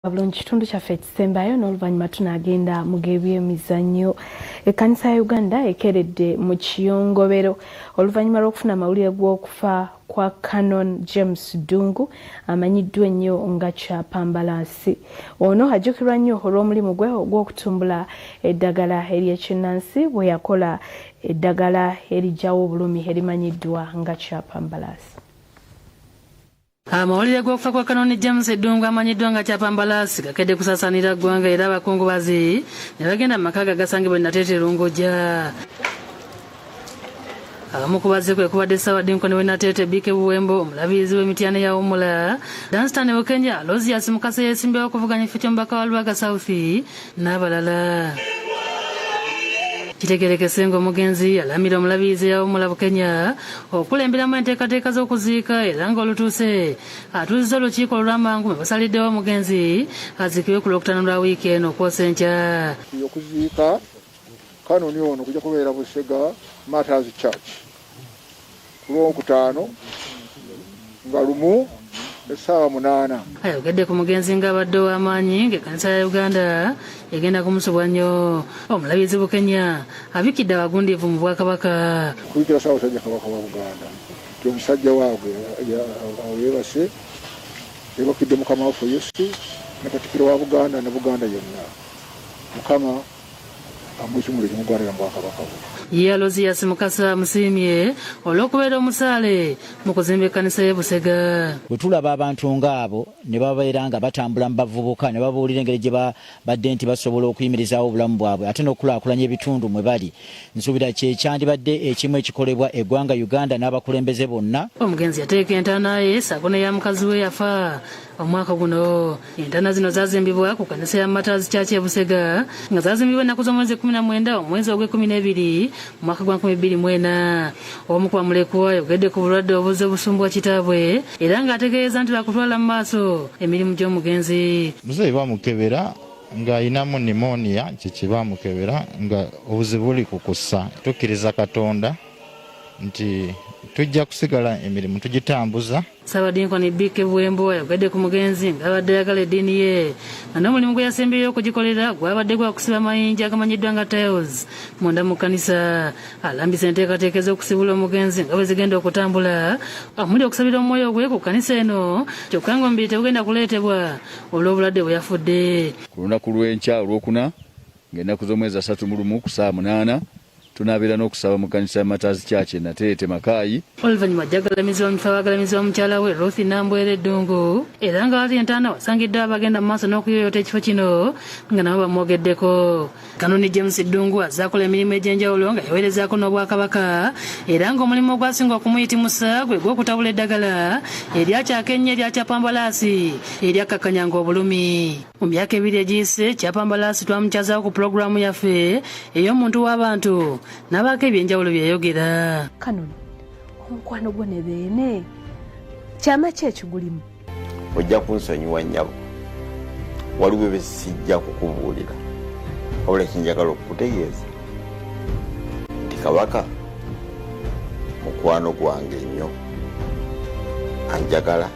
Bulungi kitundu kyaffe ekisembayo n'oluvannyuma tunaagenda mu by'emizannyo. Ekkanisa ya Uganda ekeredde mu kiyongobero oluvannyuma lw'okufuna amawulire g'okufa kwa Canon James Dungu amanyiddwa ennyo nga Kyapambalasi. Ono ajjukirwa nnyo olw'omulimu gwe ogw'okutumbula eddagala ery'ekinnansi bwe yakola eddagala eriggyawo obulumi erimanyiddwa nga Kyapambalasi. Amawulire g'okufa kwa Canon James Dungu amanyiddwa nga Kyapambalasi gakedde kusaasaanira ggwanga era abakungubazi ne bagenda mu maka gagasangibwa e Nateete Lungoja. Abamu ku bazze kwe kubadde Ssaabaddinko ne Nateete Bike Buwembo, omulabizi w'emityana ya Wumula, Danstan Bukenya, Lozias Mukasa yeesimbawo okuvuganya ekifo ky'omubaka wa Lubaga South n'abalala. Kitegerekese ng'omugenzi alamira omulabizi ya Wumula Bukenya okulemberamu enteekateeka z'okuziika era ng'olutuuse atuuzizza olukiiko olw'amangu me basaliddewo omugenzi aziikibwe ku Lwokutaano lwa wiiki eno okwosa enkya. Okuziika Canon ono kujja kubeera Busega Martyrs Church ku Lwokutaano nga lumu essaawa 8. Ayogedde ku mugenzi ng'abadde ow'amaanyi ng'ekkanisa ya Uganda egenda kumusubwa nnyo. Omulabizi Bukenya abikidde abagundiivu mu Bwakabaka. Kuyitira Ssaabasajja Kabaka wa Buganda nti omusajja waabwe yeebase yeebakidde Mukama waffe Yesu ne Katikkiro wa Buganda ne Buganda yonna. Mukama amwekimule kimugwanira mu Bwakabaka bwe. Ye Lozias Mukasa musiimye olw'okubeera omusaale mu kuzimba ekkanisa y'e Busega. Bwe tulaba abantu ng'abo ne babeera nga batambula mu bavubuka ne babuulira engeri gye badde nti basobola okuyimirizaawo obulamu bwabwe ate n'okulaakulanya ebitundu mwe bali, nsuubira kye kyandibadde ekimu ekikolebwa eggwanga Uganda n'abakulembeze bonna. Omugenzi yateeka entaana ye ssaako ne ya mukazi we yafa omwaka guno. Entaana zino zaazimbibwa ku kkanisa ya Martyrs Church e Busega nga zaazimbibwa ennaku z'omwezi 19 omwezi ogw'12 mu mwaka gwa 2024. Omu ku bamulekwa ayogedde ku bulwadde obuzze busumbwa kitaabwe era ng'ategeeza nti bakutwala mu maaso emirimu gy'omugenzi. Muzeeyi bamukebera ng'ayinamu pneumonia, kiki bamukebera nga obuzibu buli kukussa. Tukkiriza Katonda nti tujja kusigala emirimu tugitambuza. Ssaabaddinko ne Bike Buwembo ayogedde ku mugenzi ng'abadde ayagala eddiini ye nga n'omulimu gwe yasembeyo okugikolera gwabadde gwa kusiba mayinja agamanyiddwa nga tiles munda mu kkanisa. Alambisa enteekateeka ez'okusibula omugenzi nga bwe zigenda okutambula omuli okusabira omwoyo gwe ku kkanisa eno kyokka ng'omubiri tegugenda kuleetebwa olw'obulwadde bwe yafudde. Ku lunaku lw'enkya olwokuna ng'ennaku z'omwezi 31 ku saa 8 tunaabira n'okusaba mu kkanisa ya Martyrs Church e Nateete Makaayi. Oluvannyuma ajjagalamizi w'omufa abagalamizi w'omukyala we Ruth Nambwere Dungu era nga wali entaana wasangiddwa abagenda mu maaso n'okuyoyota ekifo kino nga nabo bamwogeddeko. Canon James Dungu azaakola emirimu egy'enjawulo nga yaweerezaako n'Obwakabaka era ng'omulimu ogwasinga okumuyitimusa gwe gw'okutabula eddagala eryakyakennye erya Kyapambalasi eryakkakanyanga obulumi. Mu myaka 2 egiyise Kyapambalasi twamukyazaako ku pulogulaamu yaffe ey'omuntu w'abantu n'abaako ebyenjawulo byeyogera. Canon, omukwano gwo ne beene kyama ki ekigulimu? Ojja kunsonyiwa nnyabo, waliwo bye sijja kukubuulira wabula kinjagala okukutegeeza nti Kabaka mukwano gwange nnyo, anjagala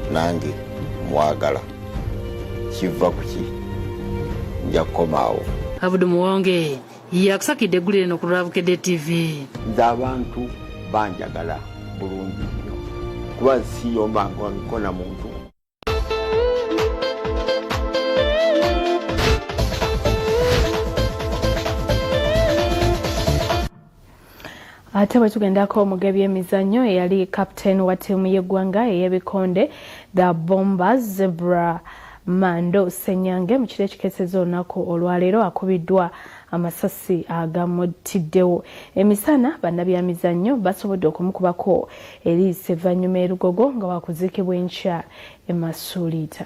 nange mwagala. Kiva ku ki nja kukomaawo. Abudu Muwonge yakusakidde eggulire no ku Lwabukedde TV. Nze abantu banjagala bulungi nnyo kuba siyombanga nkona muntu. Ate bwe tugendako mu by'emizannyo eyali kapiteeni wa ttiimu y'eggwanga ey'ebikonde The Bombers Zebra Mando Senyange mu kiro ekikeeseza olunaku olwaleero akubiddwa amasasi agamutiddewo. Emisana bannabyamizannyo basobodde okumukubako eriisa evvannyuma erugogo nga wakuziikibwa enkya e Masuulita.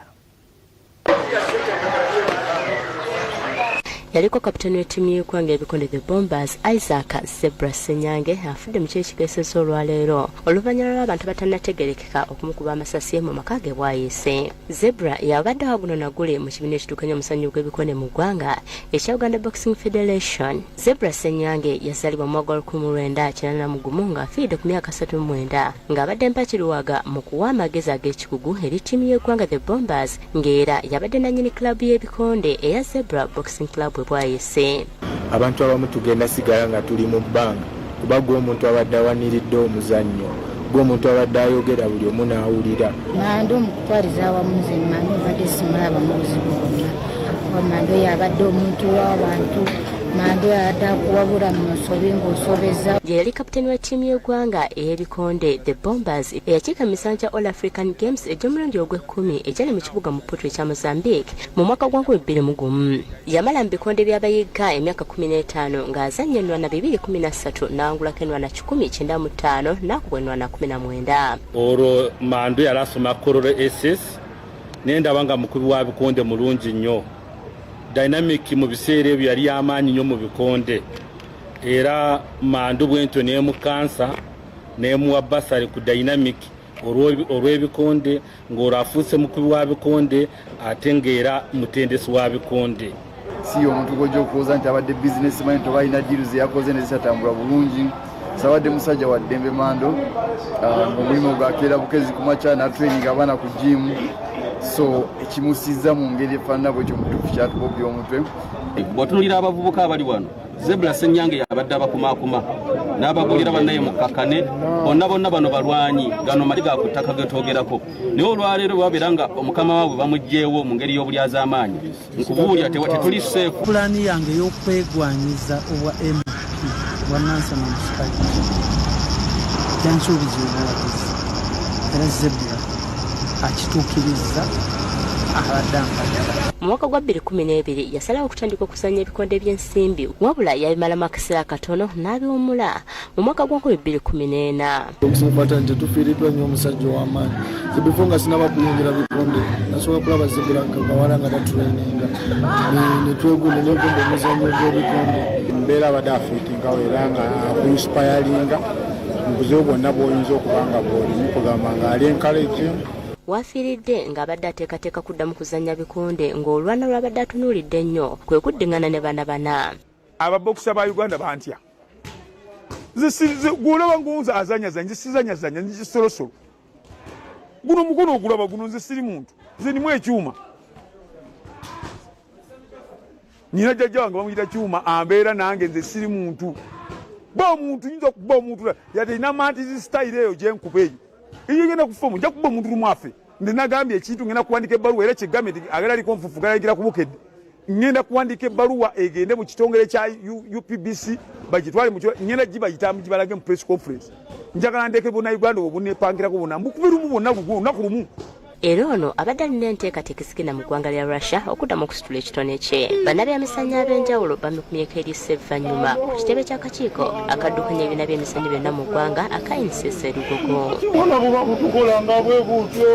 yaliko kapitani w'ettiimu y'eggwanga ebikonde the Bombers Isaac Zebra Senyange afudde mu kyekigeesezo olwaleero oluvannyuma lw'abantu batannategerekeka okumukuba amasasi mu maka ge bwayise. Zebra yabadde waguno nagule mu kibiina ekituukanya omuzannyo gw'ebikonde mu ggwanga ekya Uganda Boxing Federation. Zebra Senyange yazaalibwa mu mwaka 1981 ng'afiiridde ku myaka 39 ng'abadde mpakiruwaga mu kuwa amagezi ag'ekikugu eri ttiimu y'eggwanga the Bombers ng'era yabadde nannyini kilabu y'ebikonde eya Zebra Boxing Club bwe bwayise. Abantu abamu tugenda sigala nga tuli mu bbanga kuba gw'omuntu abadde awaniridde omuzannyo gw'omuntu abadde ayogera buli omu n'awulira. Mando omukutwaliza awamu nze Mando obadde simulaba mu buzibu bwonna. Mando yabadde omuntu w'abantu. Mando yabadde akuwabula mu nsobi ng'osobeza. Yali kapitani wa ttiimu y'eggwanga ey'ebikonde the Bombers eyakiika mu misango gya All African Games egy'omulundi ogw'ekkumi egyali mu kibuga mu Putwe ekya Mozambique mu mwaka gwa 2021. Yamala mu bikonde by'abayigga emyaka 15 ng'azannya enwana 213 n'awangulako enwana 195 n'akubwa enwana 19. Olwo Mando yali asoma Kololo SS n'endaba nga mukubi wa bikonde mulungi nnyo. Dynamic mu biseera ebyo yali amaanyi nnyo mu bikonde era Mando bwento n'emukansa n'emuwa basari ku Dynamic olw'ebikonde ng'olwo afuuse mukubi wa bikonde ate ng'era mutendesi wa bikonde. Si omuntu gojja okuwooza nti abadde businessman tobalina diruzi yakoze nezisatambula bulungi. Sabadde musajja wa ddembe Mando omulimu gwakeera bukezi ku makya n'atraining abaana ku gym. So ekimusiza mu ngeri efaanana bwekyo mutuufu kyatubobya omutwe. Bw'otunuulira abavubuka abali wano Zebra Senyange yabadde abakumaakuma n'abagulira bannaye mu kkakane bonna bano balwanyi gano mali ga ku ttaka getwogerako naye olwaleero bwabeera nga omukama waabwe bamuggyeewo mu ngeri y'obulyaz'amaanyi nkubuulya tetuli seefu. Pulaani yange y'okwegwanyiza obwa MP bwa Nansana Musikaji kyansuubiza obuwagizi era Zebra akituukiriza abadde ampagala. Mu mwaka gwa 2012 yasalawo okutandika okuzannya ebikonde by'ensimbi wabula yabimalamu akaseera katono n'abiwummula mu mwaka gwa 2014. Okusinfata nti tufiiriddwa nnyo omusajja w'amaanyi. Before nga sinaba kuyingira bikonde nasobola kulaba Zebra nga bawala nga batraininga netwegunda negunda omuzannyo gw'ebikonde. Mbeera abadde afiitingawo era nga akuinspiringa mu buzibu bwonna bw'oyinza okuba nga bw'olimu kugamba nga ali encouraging. Wafiiridde ng'abadde ateekateeka kuddamu kuzannya bikonde ng'olwana lw'abadde atunuulidde nnyo kwe kuddiŋŋana ne bana. Ababokisa ba Uganda bantya. Gw'olaba ngunza azanyazanya sizanyazanya nzisolosolo. Guno mukono ogulaba guno nze siri muntu. Nze ndimu ekyuma. Nina jjajja wange bamuyita kyuma ambeera nange nze siri muntu. Ba omuntu yinza okuba omuntu yate ina mantizi style eyo gye nkuba eyo. Iyo ngenda kufomu nja kuba omuntu lumwafe. Nde nagambye ekintu ngenda kuwandika ebbaluwa era kigambe nti agala aliko nfufu galagira kubukedde. Ngenda kuwandika ebbaluwa egende mu kitongole kya UPBC bagitwale mu ngenda gibayitamu gibalage mu press conference. Njagala ndeke bonna Uganda obunepangirako bonna mbukubirumu bonna lunaku lumu. Era ono abadde alina enteekateeka esigenda mu ggwanga lya Russia okuddamu okusitula ekitone kye. Bannabyamisannyo ab'enjawulo bamukumyeko eri ssevannyuma ku kitebe ky'akakiiko akaddukanya ebibiina by'emizannyo byonna mu ggwanga akayinisa Lugogo. Bona buba butukola nga bwe butyo.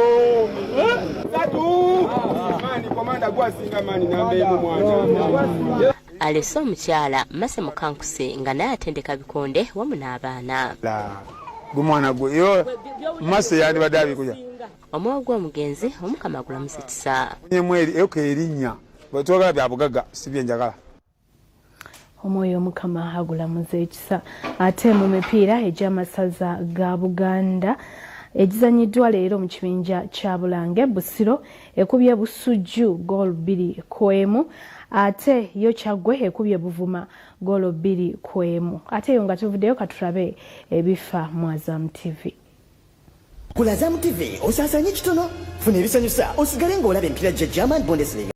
Alese omukyala Mase Mukankuse nga naye atendeka bikonde wamu n'abaana. Gumwana gwe yo Mase yandibadde abikuja. Omwoyo gw'omugenzi omukama agulamusitisa. Nyemweri erinnya bwetwagala bya bugagga si byenjagala. Omwoyo omukama agulamuza ekisa. Ate mu mipiira egy'amasaza ga Buganda egizanyiddwa leero mu kibinja kya Bulange Busiro ekubye Busujju goal 2-1 ate yo Kyaggwe ekubye Buvuma goal 2-1. Ate yo nga tuvuddeyo katulabe ebifa mu Azam TV. Ku Azam TV osaasanye kitono funa ebisanyusa osigale ng'olaba empiira gya German Bundesliga.